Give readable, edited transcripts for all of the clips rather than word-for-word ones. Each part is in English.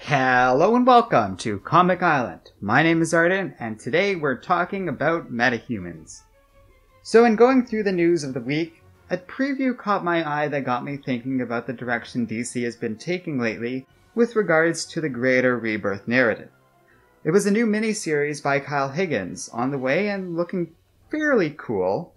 Hello and welcome to Comic Island. My name is Arden, and today we're talking about Metahumans. So in going through the news of the week, a preview caught my eye that got me thinking about the direction DC has been taking lately with regards to the greater rebirth narrative. It was a new miniseries by Kyle Higgins on the way and looking fairly cool.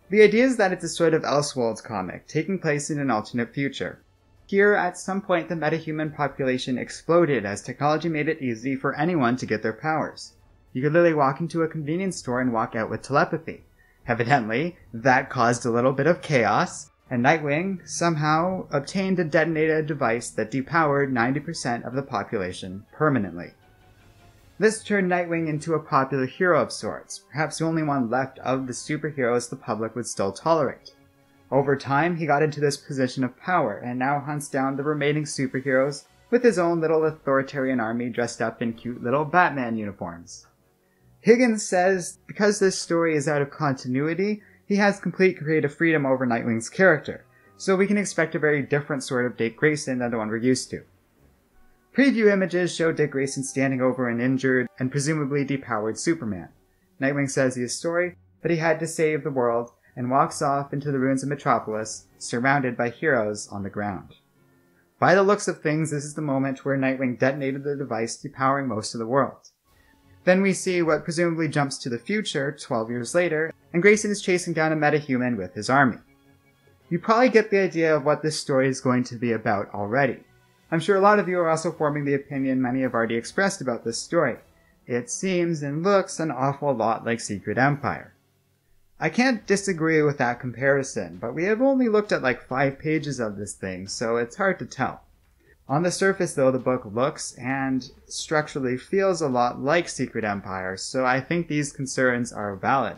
The idea is that it's a sort of Elseworlds comic taking place in an alternate future. Here, at some point, the metahuman population exploded as technology made it easy for anyone to get their powers. You could literally walk into a convenience store and walk out with telepathy. Evidently, that caused a little bit of chaos, and Nightwing somehow obtained a detonated device that depowered 90% of the population permanently. This turned Nightwing into a popular hero of sorts, perhaps the only one left of the superheroes the public would still tolerate. Over time, he got into this position of power, and now hunts down the remaining superheroes with his own little authoritarian army dressed up in cute little Batman uniforms. Higgins says because this story is out of continuity, he has complete creative freedom over Nightwing's character, so we can expect a very different sort of Dick Grayson than the one we're used to. Preview images show Dick Grayson standing over an injured and presumably depowered Superman. Nightwing says he is sorry, but he had to save the world, and walks off into the ruins of Metropolis, surrounded by heroes on the ground. By the looks of things, this is the moment where Nightwing detonated the device depowering most of the world. Then we see what presumably jumps to the future, 12 years later, and Grayson is chasing down a metahuman with his army. You probably get the idea of what this story is going to be about already. I'm sure a lot of you are also forming the opinion many have already expressed about this story. It seems and looks an awful lot like Secret Empire. I can't disagree with that comparison, but we have only looked at like 5 pages of this thing, so it's hard to tell. On the surface though, the book looks and structurally feels a lot like Secret Empire, so I think these concerns are valid.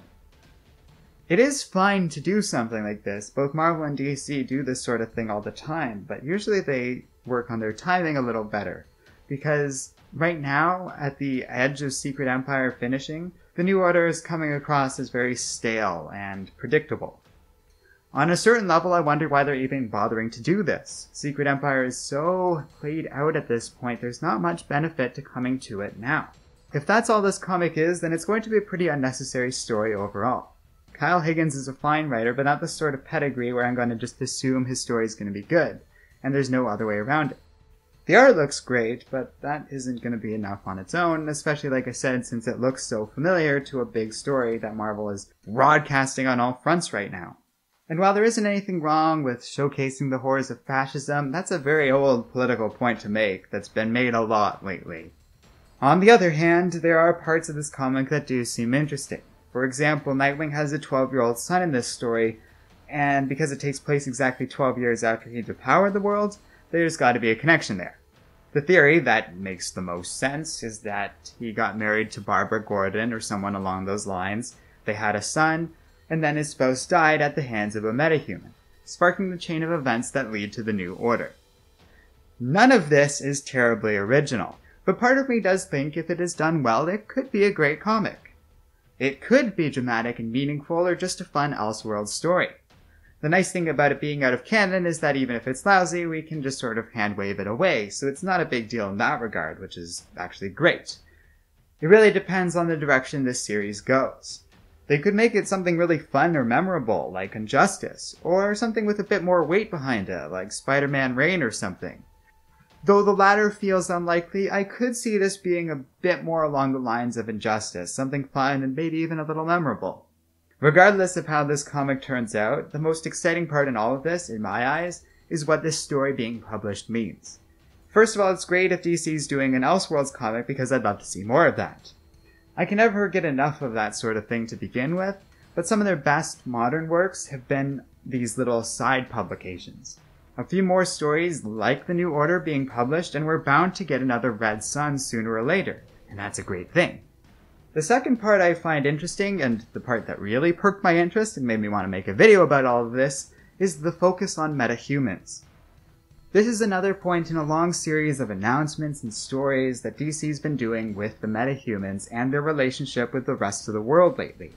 It is fine to do something like this. Both Marvel and DC do this sort of thing all the time, but usually they work on their timing a little better. Because right now, at the edge of Secret Empire finishing, the New Order is coming across as very stale and predictable. On a certain level, I wonder why they're even bothering to do this. Secret Empire is so played out at this point, there's not much benefit to coming to it now. If that's all this comic is, then it's going to be a pretty unnecessary story overall. Kyle Higgins is a fine writer, but not the sort of pedigree where I'm going to just assume his story is going to be good, and there's no other way around it. The art looks great, but that isn't going to be enough on its own, especially like I said, since it looks so familiar to a big story that Marvel is broadcasting on all fronts right now. And while there isn't anything wrong with showcasing the horrors of fascism, that's a very old political point to make that's been made a lot lately. On the other hand, there are parts of this comic that do seem interesting. For example, Nightwing has a 12-year-old son in this story, and because it takes place exactly 12 years after he depowered the world, there's got to be a connection there. The theory that makes the most sense is that he got married to Barbara Gordon or someone along those lines, they had a son, and then his spouse died at the hands of a metahuman, sparking the chain of events that lead to the New Order. None of this is terribly original, but part of me does think if it is done well, it could be a great comic. It could be dramatic and meaningful or just a fun Elseworlds story. The nice thing about it being out of canon is that even if it's lousy, we can just sort of hand-wave it away, so it's not a big deal in that regard, which is actually great. It really depends on the direction this series goes. They could make it something really fun or memorable, like Injustice, or something with a bit more weight behind it, like Spider-Man Reign or something. Though the latter feels unlikely, I could see this being a bit more along the lines of Injustice, something fun and maybe even a little memorable. Regardless of how this comic turns out, the most exciting part in all of this, in my eyes, is what this story being published means. First of all, it's great if DC's doing an Elseworlds comic because I'd love to see more of that. I can never get enough of that sort of thing to begin with, but some of their best modern works have been these little side publications. A few more stories like the New Order being published, and we're bound to get another Red Sun sooner or later, and that's a great thing. The second part I find interesting, and the part that really perked my interest and made me want to make a video about all of this, is the focus on metahumans. This is another point in a long series of announcements and stories that DC's been doing with the metahumans and their relationship with the rest of the world lately.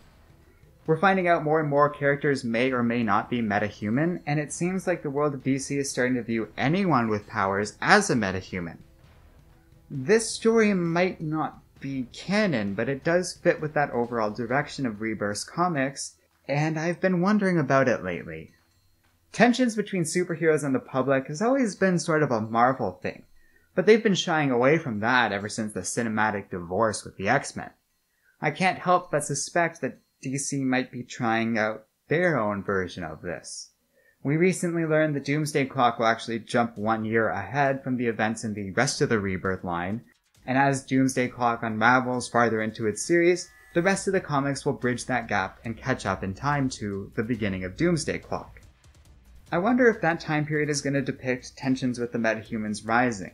We're finding out more and more characters may or may not be metahuman, and it seems like the world of DC is starting to view anyone with powers as a metahuman. This story might not be canon, but it does fit with that overall direction of Rebirth comics, and I've been wondering about it lately. Tensions between superheroes and the public has always been sort of a Marvel thing, but they've been shying away from that ever since the cinematic divorce with the X-Men. I can't help but suspect that DC might be trying out their own version of this. We recently learned the Doomsday Clock will actually jump 1 year ahead from the events in the rest of the Rebirth line, and as Doomsday Clock unravels farther into its series, the rest of the comics will bridge that gap and catch up in time to the beginning of Doomsday Clock. I wonder if that time period is going to depict tensions with the Metahumans rising.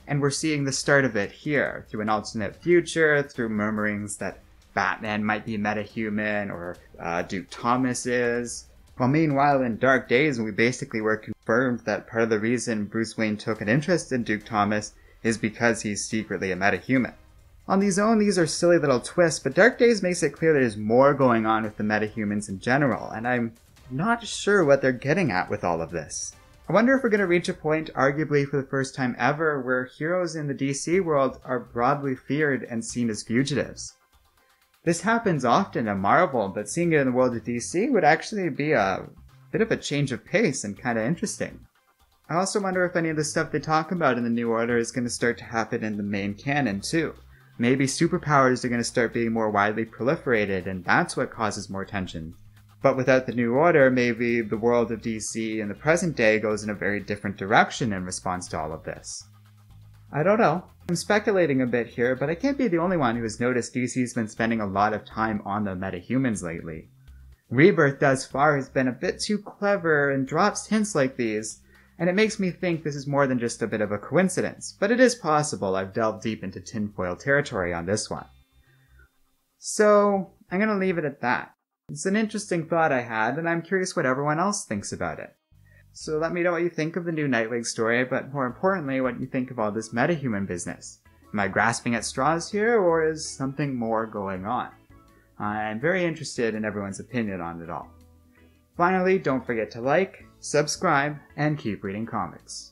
And we're seeing the start of it here, through an alternate future, through murmurings that Batman might be metahuman, or Duke Thomas is. While meanwhile in Dark Days, we basically were confirmed that part of the reason Bruce Wayne took an interest in Duke Thomas is because he's secretly a metahuman. On these own, these are silly little twists, but Dark Days makes it clear there's more going on with the metahumans in general, and I'm not sure what they're getting at with all of this. I wonder if we're going to reach a point, arguably for the first time ever, where heroes in the DC world are broadly feared and seen as fugitives. This happens often in Marvel, but seeing it in the world of DC would actually be a bit of a change of pace and kind of interesting. I also wonder if any of the stuff they talk about in the New Order is going to start to happen in the main canon too. Maybe superpowers are going to start being more widely proliferated, and that's what causes more tension. But without the New Order, maybe the world of DC in the present day goes in a very different direction in response to all of this. I don't know. I'm speculating a bit here, but I can't be the only one who has noticed DC's been spending a lot of time on the metahumans lately. Rebirth thus far has been a bit too clever and drops hints like these, and it makes me think this is more than just a bit of a coincidence, but it is possible I've delved deep into tinfoil territory on this one. So, I'm going to leave it at that. It's an interesting thought I had, and I'm curious what everyone else thinks about it. So let me know what you think of the new Nightwing story, but more importantly, what you think of all this metahuman business. Am I grasping at straws here, or is something more going on? I'm very interested in everyone's opinion on it all. Finally, don't forget to like, subscribe, and keep reading comics.